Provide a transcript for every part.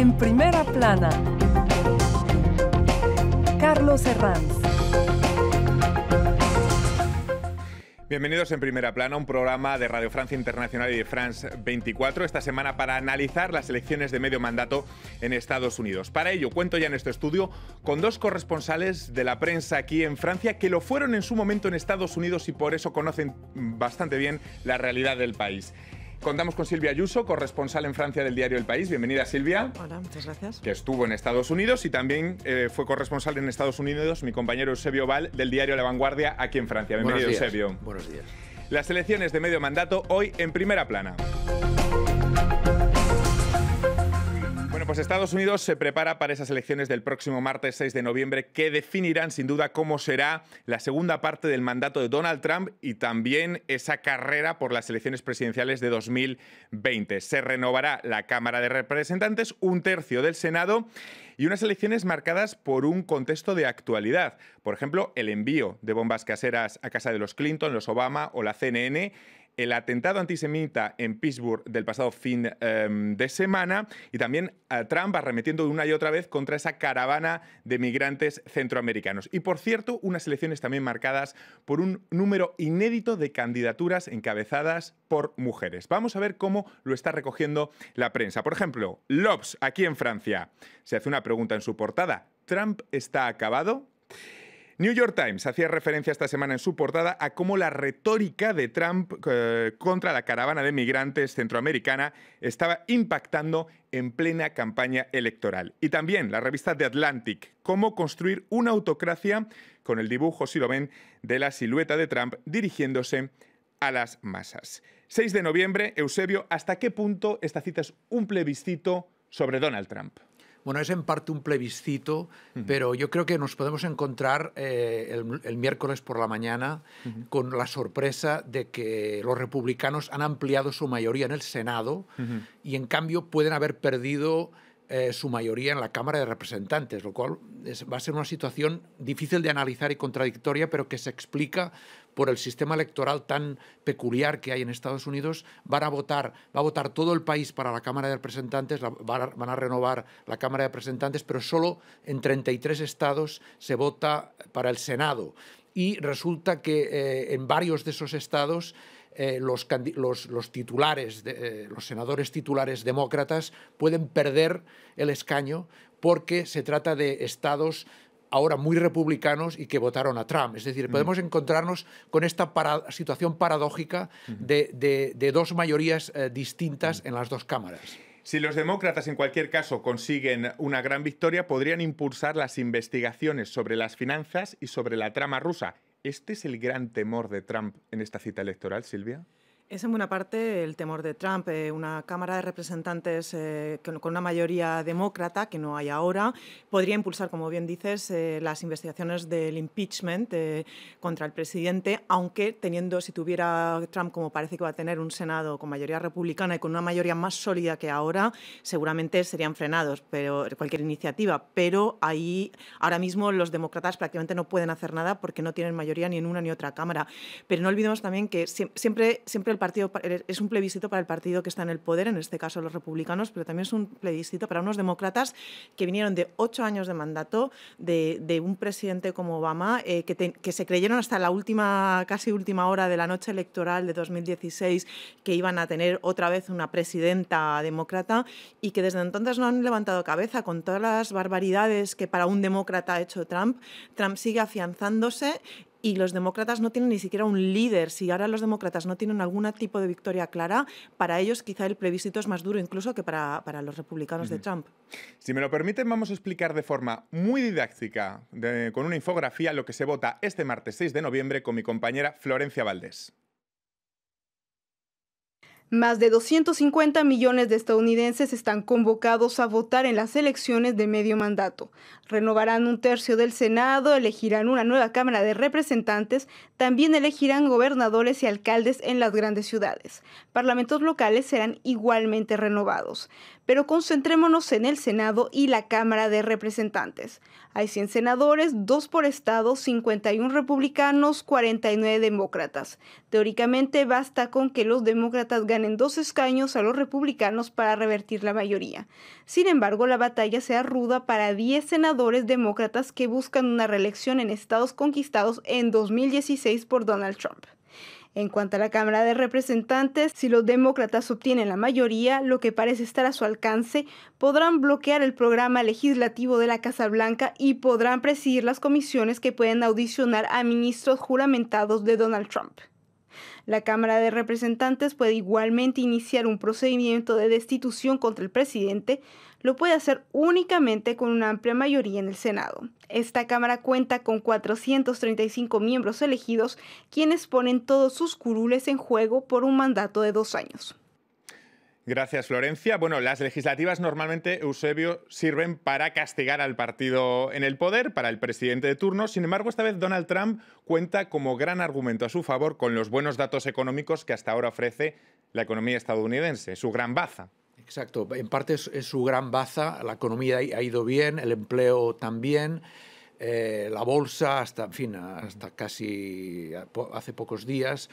En primera plana, Carlos Herranz. Bienvenidos en Primera Plana, un programa de Radio Francia Internacional y de France 24, esta semana para analizar las elecciones de medio mandato en Estados Unidos. Para ello, cuento ya en este estudio con dos corresponsales de la prensa aquí en Francia que lo fueron en su momento en Estados Unidos y por eso conocen bastante bien la realidad del país. Contamos con Silvia Ayuso, corresponsal en Francia del diario El País. Bienvenida, Silvia. Hola, muchas gracias. Que estuvo en Estados Unidos y también fue corresponsal en Estados Unidos mi compañero Eusebio Val del diario La Vanguardia aquí en Francia. Bienvenido, Eusebio. Buenos días. Las elecciones de medio mandato hoy en Primera Plana. Bueno, pues Estados Unidos se prepara para esas elecciones del próximo martes 6 de noviembre que definirán sin duda cómo será la segunda parte del mandato de Donald Trump y también esa carrera por las elecciones presidenciales de 2020. Se renovará la Cámara de Representantes, un tercio del Senado y unas elecciones marcadas por un contexto de actualidad. Por ejemplo, el envío de bombas caseras a casa de los Clinton, los Obama o la CNN, el atentado antisemita en Pittsburgh del pasado fin de semana y también Trump arremetiendo una y otra vez contra esa caravana de migrantes centroamericanos. Y por cierto, unas elecciones también marcadas por un número inédito de candidaturas encabezadas por mujeres. Vamos a ver cómo lo está recogiendo la prensa. Por ejemplo, L'Obs, aquí en Francia, se hace una pregunta en su portada. ¿Trump está acabado? New York Times hacía referencia esta semana en su portada a cómo la retórica de Trump contra la caravana de migrantes centroamericana estaba impactando en plena campaña electoral. Y también la revista The Atlantic, cómo construir una autocracia con el dibujo, si lo ven, de la silueta de Trump dirigiéndose a las masas. 6 de noviembre, Eusebio, ¿hasta qué punto esta cita es un plebiscito sobre Donald Trump? Bueno, es en parte un plebiscito, pero yo creo que nos podemos encontrar el miércoles por la mañana con la sorpresa de que los republicanos han ampliado su mayoría en el Senado y en cambio pueden haber perdido su mayoría en la Cámara de Representantes, lo cual va a ser una situación difícil de analizar y contradictoria, pero que se explica por el sistema electoral tan peculiar que hay en Estados Unidos. Va a votar todo el país para la Cámara de Representantes, van a renovar la Cámara de Representantes, pero solo en 33 estados se vota para el Senado. Y resulta que en varios de esos estados los senadores titulares demócratas pueden perder el escaño porque se trata de estados ahora muy republicanos y que votaron a Trump. Es decir, podemos encontrarnos con esta situación paradójica de dos mayorías distintas en las dos cámaras. Si los demócratas, en cualquier caso, consiguen una gran victoria, podrían impulsar las investigaciones sobre las finanzas y sobre la trama rusa. ¿Este es el gran temor de Trump en esta cita electoral, Silvia? Es en buena parte el temor de Trump. Una Cámara de Representantes con una mayoría demócrata, que no hay ahora, podría impulsar, como bien dices, las investigaciones del impeachment contra el presidente, aunque si tuviera Trump, como parece que va a tener, un Senado con mayoría republicana y con una mayoría más sólida que ahora, seguramente serían frenados cualquier iniciativa. Pero ahí, ahora mismo, los demócratas prácticamente no pueden hacer nada porque no tienen mayoría ni en una ni otra Cámara. Pero no olvidemos también que siempre el partido es un plebiscito para el partido que está en el poder, en este caso los republicanos, pero también es un plebiscito para unos demócratas que vinieron de 8 años de mandato de un presidente como Obama, que se creyeron hasta la casi última hora de la noche electoral de 2016 que iban a tener otra vez una presidenta demócrata y que desde entonces no han levantado cabeza con todas las barbaridades que para un demócrata ha hecho Trump. Trump sigue afianzándose. Y los demócratas no tienen ni siquiera un líder. Si ahora los demócratas no tienen algún tipo de victoria clara, para ellos quizá el plebiscito es más duro incluso que para los republicanos de Trump. Si me lo permiten, vamos a explicar de forma muy didáctica, con una infografía, lo que se vota este martes 6 de noviembre con mi compañera Florencia Valdés. Más de 250 millones de estadounidenses están convocados a votar en las elecciones de medio mandato. Renovarán un tercio del Senado, elegirán una nueva Cámara de Representantes, también elegirán gobernadores y alcaldes en las grandes ciudades. Parlamentos locales serán igualmente renovados. Pero concentrémonos en el Senado y la Cámara de Representantes. Hay 100 senadores, 2 por estado, 51 republicanos, 49 demócratas. Teóricamente basta con que los demócratas ganen 2 escaños a los republicanos para revertir la mayoría. Sin embargo, la batalla será ruda para 10 senadores demócratas que buscan una reelección en estados conquistados en 2016 por Donald Trump. En cuanto a la Cámara de Representantes, si los demócratas obtienen la mayoría, lo que parece estar a su alcance, podrán bloquear el programa legislativo de la Casa Blanca y podrán presidir las comisiones que pueden audicionar a ministros juramentados de Donald Trump. La Cámara de Representantes puede igualmente iniciar un procedimiento de destitución contra el presidente. Lo puede hacer únicamente con una amplia mayoría en el Senado. Esta Cámara cuenta con 435 miembros elegidos, quienes ponen todos sus curules en juego por un mandato de 2 años. Gracias, Florencia. Bueno, las legislativas normalmente, Eusebio, sirven para castigar al partido en el poder, para el presidente de turno. Sin embargo, esta vez Donald Trump cuenta como gran argumento a su favor con los buenos datos económicos que hasta ahora ofrece la economía estadounidense, su gran baza. Exacto, en parte es su gran baza, la economía ha ido bien, el empleo también, la bolsa hasta casi hace pocos días.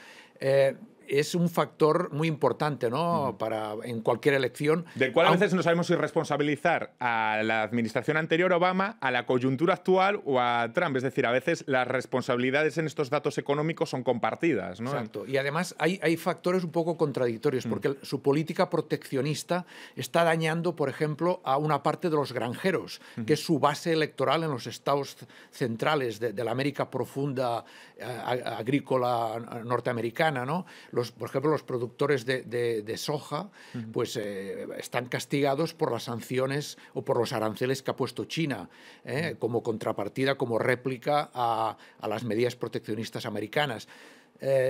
Es un factor muy importante, ¿no? En cualquier elección. Del cual a veces no sabemos si responsabilizar a la administración anterior, Obama, a la coyuntura actual o a Trump. Es decir, a veces las responsabilidades en estos datos económicos son compartidas, ¿no? Exacto. Y además hay factores un poco contradictorios, porque su política proteccionista está dañando, por ejemplo, a una parte de los granjeros, que es su base electoral en los estados centrales de la América profunda agrícola norteamericana, ¿no? Por ejemplo, los productores de soja pues, están castigados por las sanciones o por los aranceles que ha puesto China, como contrapartida, como réplica a las medidas proteccionistas americanas.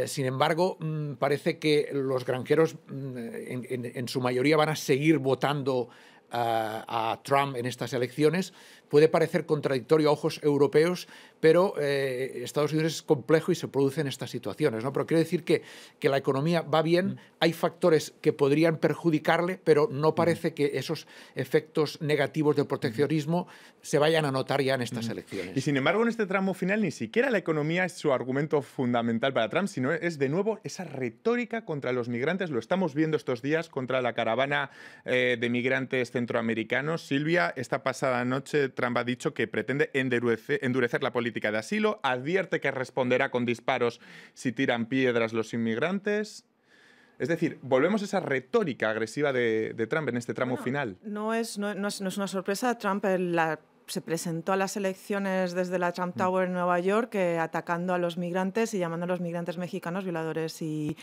Sin embargo, parece que los granjeros en su mayoría van a seguir votando a Trump en estas elecciones. Puede parecer contradictorio a ojos europeos, pero Estados Unidos es complejo y se producen estas situaciones, ¿no? Pero quiero decir que la economía va bien, hay factores que podrían perjudicarle, pero no parece que esos efectos negativos del proteccionismo se vayan a notar ya en estas elecciones. Y sin embargo, en este tramo final ni siquiera la economía es su argumento fundamental para Trump, sino es de nuevo esa retórica contra los migrantes. Lo estamos viendo estos días contra la caravana de migrantes centroamericanos. Silvia, esta pasada noche Trump ha dicho que pretende endurecer la política de asilo, advierte que responderá con disparos si tiran piedras los inmigrantes. Es decir, volvemos a esa retórica agresiva de Trump en este tramo final. No es una sorpresa. Trump se presentó a las elecciones desde la Trump Tower en Nueva York atacando a los migrantes y llamando a los migrantes mexicanos violadores y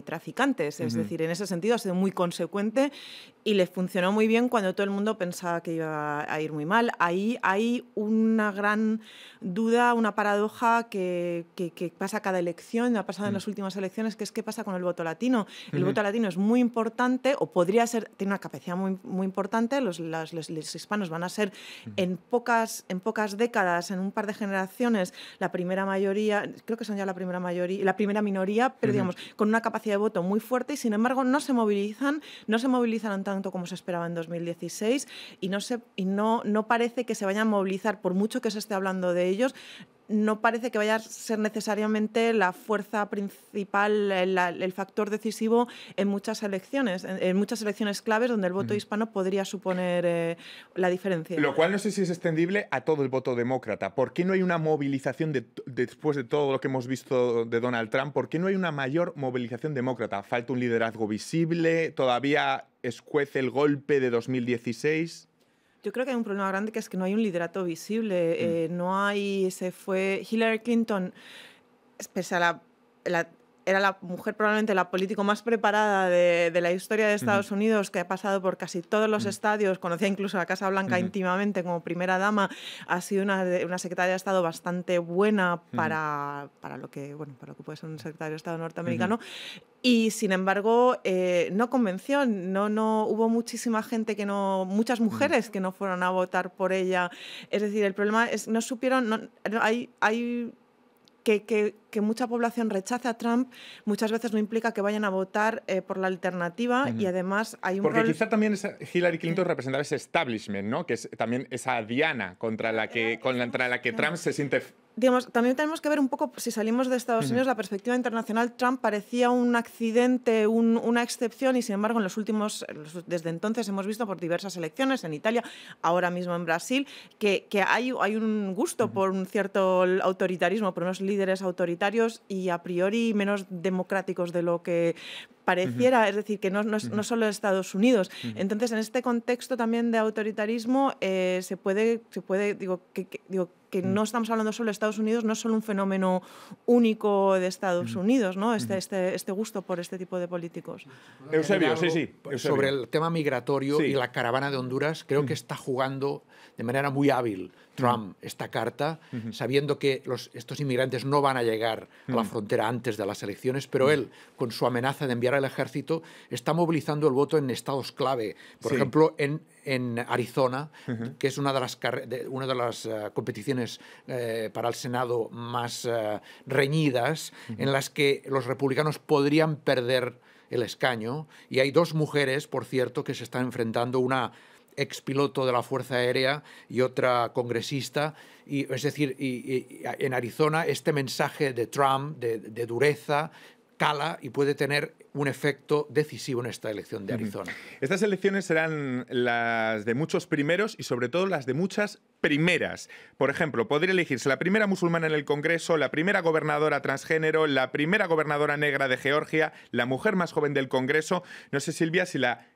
traficantes. Es decir, en ese sentido ha sido muy consecuente y le funcionó muy bien cuando todo el mundo pensaba que iba a ir muy mal. Ahí hay una gran duda, una paradoja que pasa cada elección, ha pasado en las últimas elecciones, que es qué pasa con el voto latino. El voto latino es muy importante, o podría ser, tiene una capacidad muy importante. Los hispanos van a ser en pocas décadas, en un par de generaciones, la primera mayoría, creo que son ya la primera minoría, pero digamos, con una capacidad de voto muy fuerte, y sin embargo no se movilizan tanto como se esperaba en 2016 y no parece que se vayan a movilizar, por mucho que se esté hablando de ellos. No parece que vaya a ser necesariamente la fuerza principal, el factor decisivo en muchas elecciones claves donde el voto hispano podría suponer la diferencia. Lo cual no sé si es extendible a todo el voto demócrata. ¿Por qué no hay una movilización después de todo lo que hemos visto de Donald Trump? ¿Por qué no hay una mayor movilización demócrata? ¿Falta un liderazgo visible? ¿Todavía escuece el golpe de 2016? Yo creo que hay un problema grande, que es que no hay un liderato visible. Hillary Clinton, pese a era la mujer, probablemente la político más preparada de la historia de Estados Unidos, que ha pasado por casi todos los estadios, conocía incluso la Casa Blanca íntimamente como primera dama, ha sido una secretaria de Estado bastante buena para lo que puede ser un secretario de Estado norteamericano. Y sin embargo no convenció, no hubo muchísima gente muchas mujeres que no fueron a votar por ella. Es decir, el problema es no supieron, que que mucha población rechace a Trump muchas veces no implica que vayan a votar por la alternativa y además hay un Porque rol... quizá también Hillary Clinton representaba ese establishment, ¿no? Que es también esa diana contra la que Trump se siente... Digamos, también tenemos que ver un poco, si salimos de Estados Unidos, la perspectiva internacional. Trump parecía un accidente, una excepción, y sin embargo desde entonces hemos visto por diversas elecciones, en Italia, ahora mismo en Brasil, que hay un gusto por un cierto autoritarismo, por unos líderes autoritarios y a priori menos democráticos de lo que pareciera, es decir, que no solo Estados Unidos. Entonces, en este contexto también de autoritarismo, se puede que no estamos hablando solo de Estados Unidos, no es solo un fenómeno único de Estados Unidos, ¿no? Este gusto por este tipo de políticos. Eusebio, sí. Eusebio. Sobre el tema migratorio y la caravana de Honduras, creo que está jugando de manera muy hábil Trump esta carta, sabiendo que estos inmigrantes no van a llegar a la frontera antes de las elecciones, pero él, con su amenaza de enviar al ejército, está movilizando el voto en estados clave. Por ejemplo, en Arizona, que es una de las competiciones para el Senado más reñidas, en las que los republicanos podrían perder el escaño. Y hay dos mujeres, por cierto, que se están enfrentando, una expiloto de la Fuerza Aérea y otra congresista. Es decir, en Arizona este mensaje de Trump de dureza cala y puede tener un efecto decisivo en esta elección de Arizona. Estas elecciones serán las de muchos primeros y sobre todo las de muchas primeras. Por ejemplo, podría elegirse la primera musulmana en el Congreso, la primera gobernadora transgénero, la primera gobernadora negra de Georgia, la mujer más joven del Congreso. No sé, Silvia, si la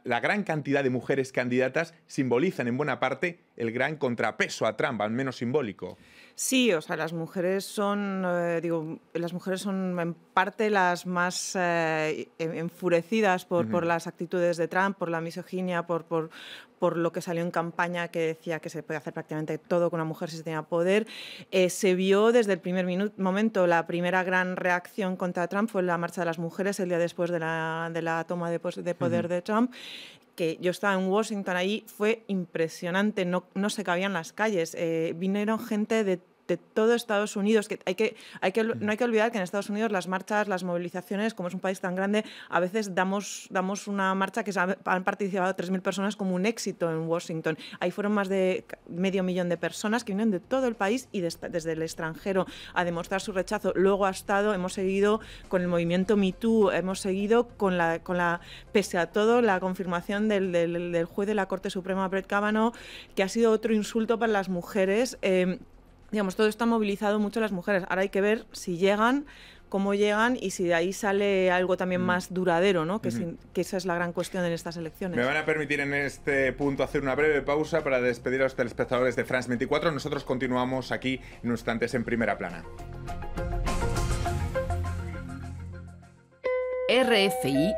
gran cantidad de mujeres candidatas simbolizan en buena parte el gran contrapeso a Trump, al menos simbólico. Sí, o sea, las mujeres son en parte las más enfurecidas por las actitudes de Trump, por la misoginia, por lo que salió en campaña, que decía que se puede hacer prácticamente todo con una mujer si se tenía poder. Se vio desde el primer momento, la primera gran reacción contra Trump fue la marcha de las mujeres el día después de la toma de poder de Trump, que yo estaba en Washington, ahí fue impresionante, no se cabían las calles, vinieron gente de todo Estados Unidos, que no hay que olvidar que en Estados Unidos las marchas, las movilizaciones, como es un país tan grande, a veces damos una marcha que han participado 3.000 personas como un éxito en Washington. Ahí fueron más de 500.000 de personas que vienen de todo el país y desde el extranjero a demostrar su rechazo. Luego hemos seguido con el movimiento Me Too, hemos seguido con pese a todo, la confirmación del juez de la Corte Suprema, Brett Kavanaugh, que ha sido otro insulto para las mujeres. Digamos, todo esto ha movilizado mucho a las mujeres. Ahora hay que ver si llegan, cómo llegan y si de ahí sale algo también más duradero, ¿no? Que esa es la gran cuestión en estas elecciones. Me van a permitir en este punto hacer una breve pausa para despedir a los telespectadores de France 24. Nosotros continuamos aquí en instantes en Primera Plana. RFI